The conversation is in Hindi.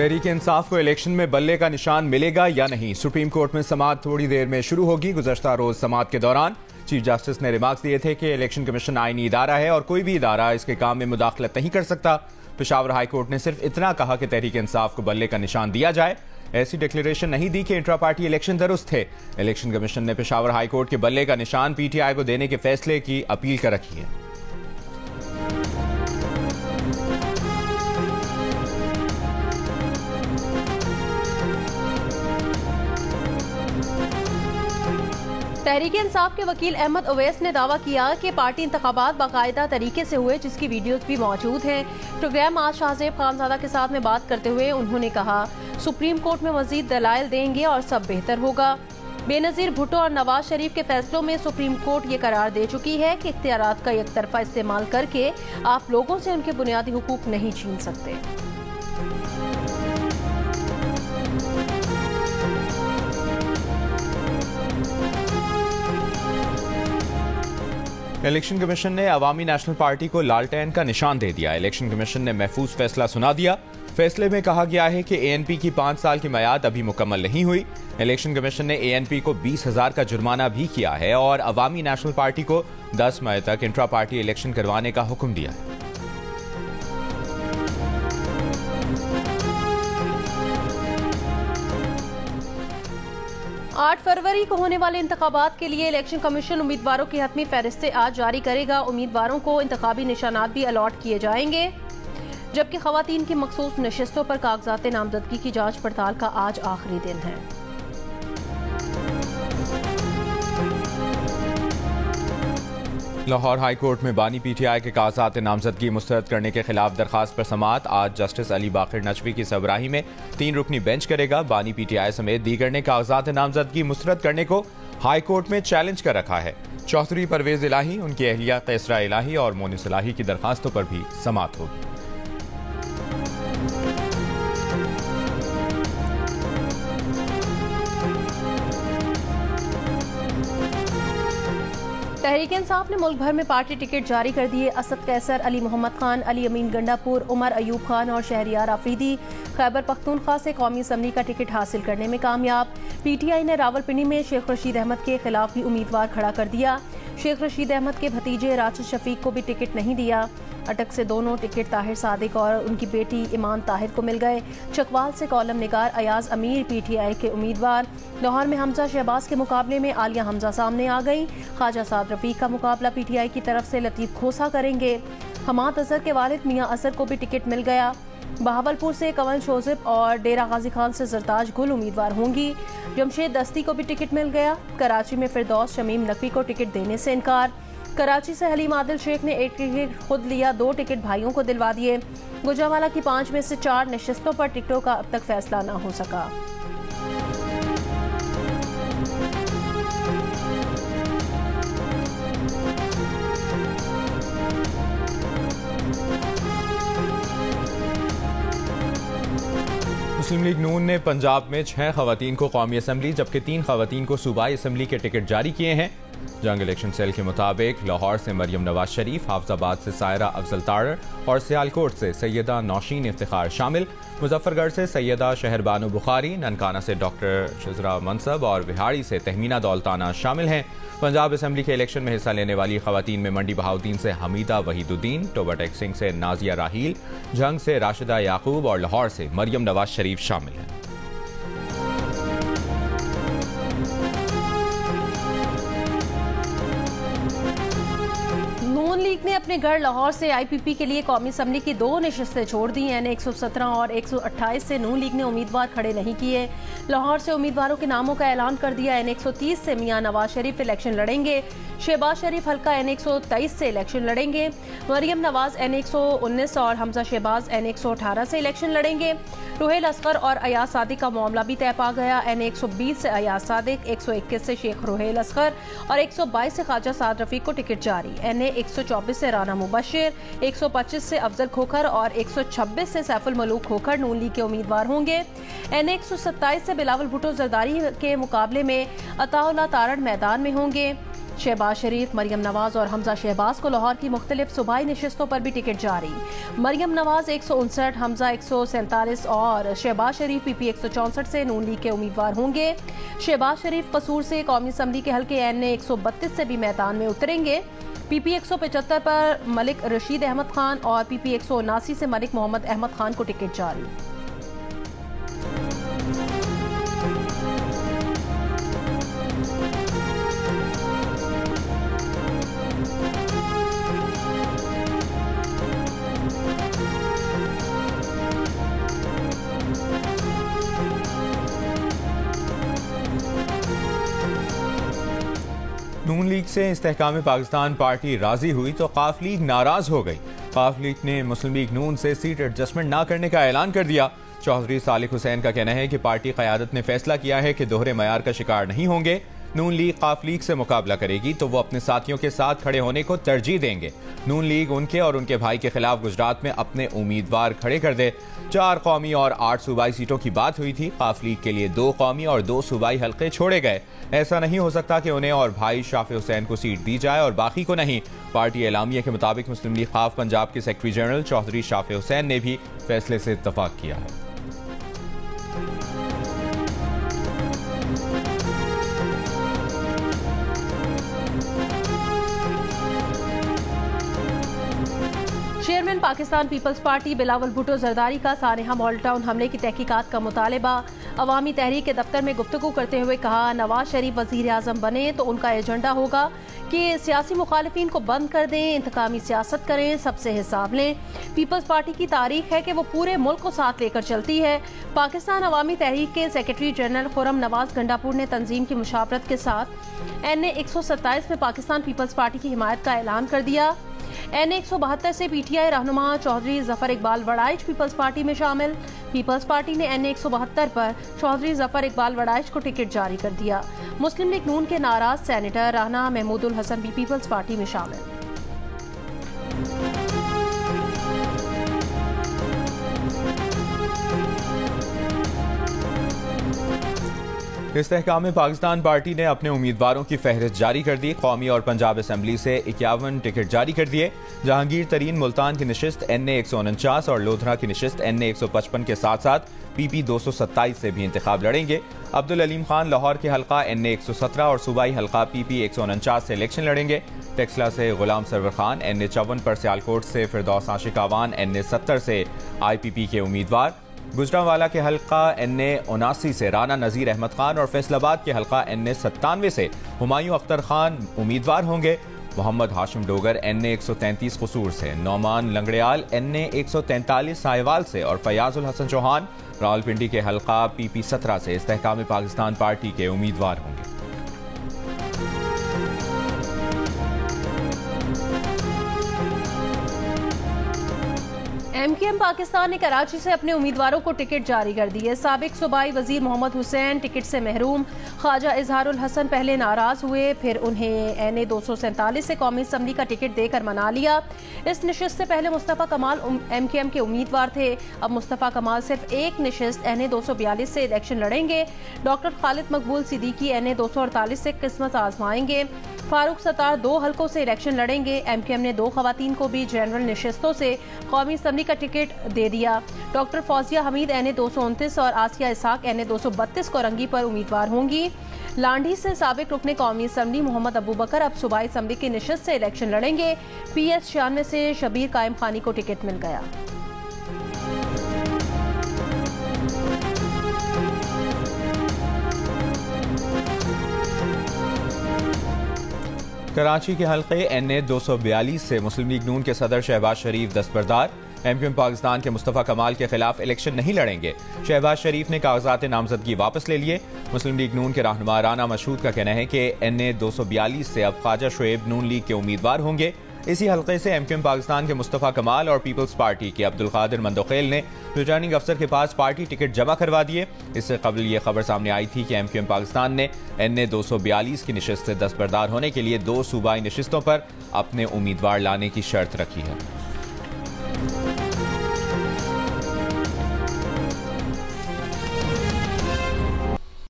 तहरीक इंसाफ को इलेक्शन में बल्ले का निशान मिलेगा या नहीं? सुप्रीम कोर्ट में समाअत थोड़ी देर में शुरू होगी। गुज़श्ता रोज समाअत के दौरान चीफ जस्टिस ने रिमार्क्स दिए थे कि इलेक्शन कमीशन आईनी इदारा है और कोई भी इदारा इसके काम में मुदाखलत नहीं कर सकता। पेशावर हाई कोर्ट ने सिर्फ इतना कहा कि तहरीक इंसाफ को बल्ले का निशान दिया जाए। ऐसी डिक्लेरेशन नहीं दी कि इंट्रा पार्टी इलेक्शन दुरुस्त थे। इलेक्शन कमीशन ने पेशावर हाई कोर्ट के बल्ले का निशान पीटीआई को देने के फैसले की अपील कर रखी है। तहरीक इंसाफ के वकील अहमद उवैस ने दावा किया कि पार्टी इंतखाबात बाकायदा तरीके से हुए, जिसकी वीडियोस भी मौजूद हैं। प्रोग्राम आज शाहजेब खानजादा के साथ में बात करते हुए उन्होंने कहा, सुप्रीम कोर्ट में मजीद दलाइल देंगे और सब बेहतर होगा। बेनजीर भुट्टो और नवाज शरीफ के फैसलों में सुप्रीम कोर्ट ये करार दे चुकी है कि इख्तियारात का एक तरफा इस्तेमाल करके आप लोगों से उनके बुनियादी हुकूक नहीं छीन सकते। इलेक्शन कमीशन ने अवामी नेशनल पार्टी को लालटेन का निशान दे दिया। इलेक्शन कमीशन ने महफूज फैसला सुना दिया। फैसले में कहा गया है कि एएनपी की 5 साल की मियाद अभी मुकम्मल नहीं हुई। इलेक्शन कमीशन ने एएनपी को 20,000 का जुर्माना भी किया है और अवामी नेशनल पार्टी को 10 मई तक इंट्रा पार्टी इलेक्शन करवाने का हुक्म दिया है। 8 फरवरी को होने वाले इंतखाबात के लिए इलेक्शन कमीशन उम्मीदवारों की हतमी फहरिस्तें आज जारी करेगा। उम्मीदवारों को इंतखाबी निशानात भी अलॉट किए जाएंगे, जबकि खवातीन की मखसूस नशिस्तों पर कागजात नामजदगी की जांच पड़ताल का आज आखिरी दिन है। लाहौर हाई कोर्ट में बानी पीटीआई के कागजात नामजदगी मुस्तरद करने के खिलाफ दरखास्त पर समाअत आज जस्टिस अली बाकिर नचवी की सरबराही में 3 रुकनी बेंच करेगा। बानी पीटीआई समेत दीगर ने कागजात नामजदगी मुस्तरद करने को हाई कोर्ट में चैलेंज कर रखा है। चौधरी परवेज इलाही, उनकी अहलिया कैसरा इलाही और मोनिस इलाही की दरखास्तों पर भी समाअत होगी। तहरीक इंसाफ ने मुल्क भर में पार्टी टिकट जारी कर दिए। असद कैसर, अली मोहम्मद खान, अली अमीन गंडापुर, उमर अयूब खान और शहरियार आफरीदी खैबर पख्तूनख्वा से कौमी असम्बली का टिकट हासिल करने में कामयाब। पीटीआई ने रावलपिंडी में शेख रशीद अहमद के खिलाफ भी उम्मीदवार खड़ा कर दिया। शेख रशीद अहमद के भतीजे राशिद शफीक को भी टिकट नहीं दिया। अटक से दोनों टिकट ताहिर सादिक और उनकी बेटी ईमान ताहिर को मिल गए। चकवाल से कॉलम निगार अयाज अमीर पीटीआई के उम्मीदवार। लाहौर में हमजा शहबाज के मुकाबले में आलिया हमजा सामने आ गई। ख्वाजा साद रफीक का मुकाबला पीटीआई की तरफ से लतीफ खोसा करेंगे। हमाद अजहर के वालिद मियां असर को भी टिकट मिल गया। बहावलपुर से कंवल शोजिब और डेरा गाजी खान से जरताज गुल उम्मीदवार होंगी। जमशेद दस्ती को भी टिकट मिल गया। कराची में फिरदौस शमीम नकवी को टिकट देने से इनकार। कराची से हलीम आदिल शेख ने 1 टिकट खुद लिया, 2 टिकट भाइयों को दिलवा दिए। गुजरांवाला की 5 में से 4 नशिस्तों पर टिकटों का अब तक फैसला न हो सका। मुस्लिम लीग नून ने पंजाब में 6 खवातीन को कौमी असम्बली जबकि 3 खवातीन को सूबाई असम्बली के टिकट जारी किए हैं। जंग इलेक्शन सेल के मुताबिक लाहौर से मरियम नवाज शरीफ, हाफजाबाद से सायरा अफजल तारर और सियालकोट से सैयदा नौशीन इफ्तिखार शामिल। मुजफ्फरगढ़ से सैयदा शहरबानो बुखारी, ननकाना से डॉक्टर शजरा मनसब और बिहाड़ी से तहमीना दौलताना शामिल हैं। पंजाब असम्बली के इलेक्शन में हिस्सा लेने वाली खवातीन में मंडी बहाउद्दीन से हमीदा वहीदुद्दीन, टोबाटेक सिंह से नाजिया राहील, जंग से राशिदा याकूब और लाहौर से मरियम नवाज शरीफ शामिल हैं। नून लीग ने अपने गढ़ लाहौर से आईपीपी के लिए कौमी असम्बली की 2 नशिस्तें छोड़ दी। एन 117 और 128 से नून लीग ने उम्मीदवार खड़े नहीं किए। लाहौर से उम्मीदवारों के नामों का ऐलान कर दिया। एन 130 से मियां नवाज शरीफ इलेक्शन लड़ेंगे। शहबाज शरीफ हल्का एन 123 से इलेक्शन लड़ेंगे। मरियम नवाज एन 119 और हमजा शहबाज एन 118 से इलेक्शन लड़ेंगे। रुहेल असगर और अयाज सादिक का मामला भी तय पा गया। एन 120 से अयाज सादिक, 121 से शेख रुहेल असगर और 122 से ख्वाजा साद रफीक को टिकट जारी। एन 124 से राना मुबशिर, 125 से अफजल खोखर और 126 से सैफुल मलूक खोखर नून लीग के उम्मीदवार होंगे। एन 127 से बिलावल भुट्टो जरदारी के मुकाबले में अताउल्लाह तारड़ मैदान में होंगे। शहबाज शरीफ, मरियम नवाज और हमजा शहबाज को लाहौर की मुख्तलिफ सूबाई नशिस्तों पर भी टिकट जारी। मरियम नवाज 159, हमजा 147 और शहबाज शरीफ PP 164 से नून लीग के उम्मीदवार होंगे। शहबाज शरीफ कसूर से कौमी असम्बली के हल्के NA 132 से भी मैदान में उतरेंगे। PP 175 पर मलिक रशीद अहमद खान और PP 179 से मलिक मोहम्मद अहमद खान को टिकट जारी। नून लीग से इस्तेहकाम पाकिस्तान पार्टी राजी हुई तो काफ लीग नाराज हो गई। काफ लीग ने मुस्लिम लीग नून से सीट एडजस्टमेंट ना करने का ऐलान कर दिया। चौधरी सालिक हुसैन का कहना है कि पार्टी क़यादत ने फैसला किया है कि दोहरे मयार का शिकार नहीं होंगे। नून लीग काफ लीग से मुकाबला करेगी तो वो अपने साथियों के साथ खड़े होने को तरजीह देंगे। नून लीग उनके और उनके भाई के खिलाफ गुजरात में अपने उम्मीदवार खड़े कर दे। 4 कौमी और 8 सूबाई सीटों की बात हुई थी। काफ लीग के लिए 2 कौमी और 2 सूबाई हल्के छोड़े गए। ऐसा नहीं हो सकता कि उन्हें और भाई शाफी हुसैन को सीट दी जाए और बाकी को नहीं। पार्टी एलामिया के मुताबिक मुस्लिम लीग खाफ पंजाब के सेक्रेटरी जनरल चौधरी शाफी हुसैन ने भी फैसले से इत्तफाक किया है। चेयरमैन पाकिस्तान पीपल्स पार्टी बिलावल भुट्टो जरदारी का सानेहा मॉडल टाउन हमले की तहकीकात का मुतालबा। अवामी तहरीक के दफ्तर में गुफ्तगू करते हुए कहा, नवाज शरीफ वजीर आजम बने तो उनका एजेंडा होगा कि सियासी मुखालिफिन को बंद कर दें, इंतकामी सियासत करें, सबसे हिसाब लें। पीपल्स पार्टी की तारीख है कि वो पूरे मुल्क को साथ लेकर चलती है। पाकिस्तान अवामी तहरीक के सेक्रेटरी जनरल खुर्रम नवाज गंडापुर ने तंजीम की मुशावरत के साथ NA 127 में पाकिस्तान पीपल्स पार्टी की हिमायत का ऐलान कर दिया। NA 172 से PTI रहनुमा चौधरी जफर इकबाल वड़ाइच पीपल्स पार्टी में शामिल। पीपल्स पार्टी ने NA 172 पर चौधरी जफर इकबाल वड़ाइच को टिकट जारी कर दिया। मुस्लिम लीग नून के नाराज सेनेटर राना महमूदुल हसन भी पीपल्स पार्टी में शामिल। इस्तेहकाम पाकिस्तान पार्टी ने अपने उम्मीदवारों की फहरिस्त जारी कर दी। कौमी और पंजाब असम्बली से 51 टिकट जारी कर दिए। जहांगीर तरीन मुल्तान की नशिस्त NA 149 और लोधरा की नशिस्त NA 155 के साथ साथ PP 227 से भी इंतखाब लड़ेंगे। अब्दुल अलीम खान लाहौर के हल्का NA 117 और सूबाई हल्का PP 149 से इलेक्शन लड़ेंगे। टेक्सला से गुलाम सरवर खान NA 54 पर सियालकोट से फिरदौस आशिक आवान NA 70 से IPP के उम्मीदवार। गुजरांवाला के हल्का NA 79 से राना नजीर अहमद खान और फैसलाबाद के हल्का NA 97 से हुमायूं अख्तर खान उम्मीदवार होंगे। मोहम्मद हाशिम डोगर NA 133 कसूर से, नौमान लंगड़ियाल NA 143 साहिवाल से और फयाजुल हसन चौहान रावलपिंडी के हल्का PP 17 से इस्तेहकाम पाकिस्तान पार्टी के उम्मीदवार होंगे। MKM पाकिस्तान ने कराची से अपने उम्मीदवारों को टिकट जारी कर दी है। साबिक सूबाई वजीर मोहम्मद हुसैन टिकट से महरूम। ख्वाजा इजहारुल हसन पहले नाराज हुए, फिर उन्हें NA 247 से कौमी असम्बली का टिकट देकर मना लिया। इस नशिस्त से पहले मुस्तफ़ा कमाल MKM के उम्मीदवार थे। अब मुस्तफ़ा कमाल सिर्फ एक नशिस्त NA 242 से इलेक्शन लड़ेंगे। डॉक्टर खालिद मकबूल सिद्दीकी NA 248 से किस्मत आजमाएंगे। फारूक सत्तार 2 हल्कों से इलेक्शन लड़ेंगे। MKM ने 2 खवातीन को भी जनरल नशिस्तों से कौमी असम्बली का टिकट दे दिया। डॉक्टर फौजिया हमीद NA 229 और आसिया इसाक NA 232 को रंगी पर उम्मीदवार होंगी। लांडी से साबिक रुकने कौमी असम्बली मोहम्मद अबू बकर अब सूबाई असम्बली की नशिस्त से इलेक्शन लड़ेंगे। PS 96 से शबीर कायम खानी को टिकट मिल गया। कराची के हल्के NA 242 से मुस्लिम लीग नून के सदर शहबाज शरीफ दस्तबरदार। MKM पाकिस्तान के मुस्तफ़ा कमाल के खिलाफ इलेक्शन नहीं लड़ेंगे। शहबाज शरीफ ने कागजात नामजदगी वापस ले लिए। मुस्लिम लीग नून के रहनुमा राना मशहूद का कहना है कि NA 242 से अब ख्वाजा शुएब नून लीग के उम्मीदवार होंगे। इसी हल्के से MKM पाकिस्तान के मुस्तफ़ा कमाल और पीपल्स पार्टी के अब्दुल कादिर मंदोखेल ने रिटर्निंग अफसर के पास पार्टी टिकट जमा करवा दिए। इससे कबल ये खबर सामने आई थी कि MKM पाकिस्तान ने NA 242 की नशिस्त से दस्तबरदार होने के लिए 2 सूबाई नशिस्तों पर अपने उम्मीदवार लाने की शर्त रखी है।